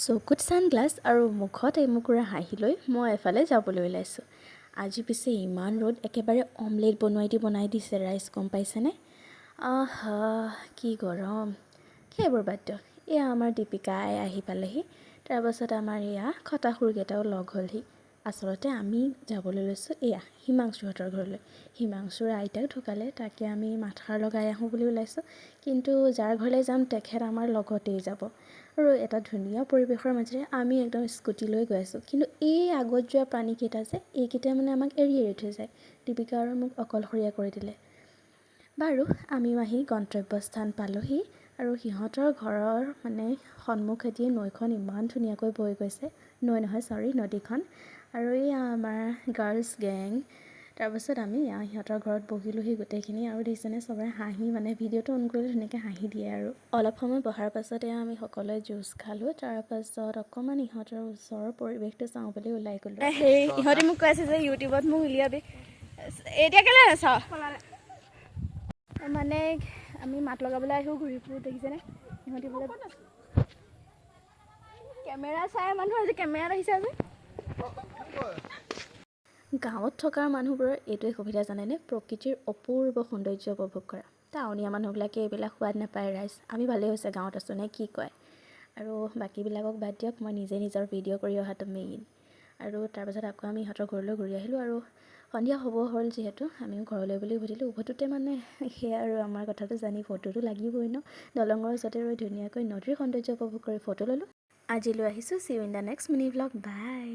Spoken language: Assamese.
চকুত ছানগ্লাছ আৰু মুখত এমুকুৰা হাঁহি লৈ মই এফালে যাবলৈ ওলাইছোঁ। আজি পিছে ইমান ৰ'দ, একেবাৰে অমলেট বনাই দিছে ৰাইচ, গম পাইছেনে? আহা কি গৰম। সেইবোৰ বাদ দিয়ক, এয়া আমাৰ দীপিকাই আহি পালেহি। তাৰপাছত আমাৰ এয়া খটাসুৰকেইটাও লগ হ'লহি। আচলতে আমি যাবলৈ লৈছোঁ এয়া হিমাংশুহঁতৰ ঘৰলৈ। হিমাংশুৰ আইতাক ঢুকালে, তাকে আমি মাথাৰ লগাই আহোঁ বুলি ওলাইছোঁ। কিন্তু যাৰ ঘৰলৈ যাম তেখেত আমাৰ লগতেই যাব। আৰু এটা ধুনীয়া পৰিৱেশৰ মাজেৰে আমি একদম স্কুটি লৈ গৈ আছোঁ। কিন্তু এই আগত যোৱা প্ৰাণীকেইটা যে, এইকেইটাই মানে আমাক এৰি থৈ যায়। দীপিকা আৰু মোক অকলশৰীয়া কৰি দিলে। বাৰু আমিও আহি গন্তব্যস্থান পালোহি। আৰু সিহঁতৰ ঘৰৰ মানে সন্মুখেদিয়ে নৈখন ইমান ধুনীয়াকৈ বৈ গৈছে। নৈ নহয়, চৰি, নদীখন। আৰু এয়া আমাৰ গাৰ্লছ গেং। তাৰপাছত আমি সিহঁতৰ ঘৰত বহিলোহি গোটেইখিনি। আৰু দেখিছেনে চবৰে হাঁহি, মানে ভিডিঅ'টো অন কৰিলে ধুনীয়াকৈ হাঁহি দিয়ে। আৰু অলপ সময় বহাৰ পাছতে আমি সকলোৱে জুচ খালোঁ। তাৰপাছত অকণমান ইহঁতৰ ওচৰৰ পৰিৱেশটো চাওঁ বুলি ওলাই গ'লোঁ। সেই ইহঁতে মোক কৈ আছে যে ইউটিউবত মোক উলিয়াবি, এতিয়া কেলৈ নাচাওঁ? মানে আমি মাত লগাবলৈ আহিও ঘূৰি ফুৰোঁ, দেখিছেনে? ইহঁতি বোলে কেমেৰা চাই মানুহ, আজি কেমেৰাত আহিছে আজি। গাঁৱত থকা মানুহবোৰৰ এইটোৱে সুবিধা জানেনে, প্ৰকৃতিৰ অপূৰ্ব সৌন্দৰ্য উপভোগ কৰা। টাউনীয়া মানুহবিলাকে এইবিলাক সোৱাদ নাপায় ৰাইজ। আমি ভালেই হৈছে গাঁৱত আছোঁ নে কি কয়? আৰু বাকীবিলাকক বাদ দিয়ক, মই নিজে নিজৰ ভিডিঅ' কৰি অহাটো মেইন। আৰু তাৰপাছত আকৌ আমি ইহঁতৰ ঘৰলৈ ঘূৰি আহিলোঁ। আৰু সন্ধিয়া হ'ব হ'ল যিহেতু আমিও ঘৰলৈ বুলি উভতিলোঁ। উভতোতে মানে সেয়া আৰু আমাৰ কথাটো জানি ফটোটো লাগিবই ন। দলঙৰ ওচৰতে ৰৈ ধুনীয়াকৈ নদীৰ সৌন্দৰ্য উপভোগ কৰি ফটো ল'লোঁ। আজিলৈ আহিছোঁ। See you in the next mini blog. By.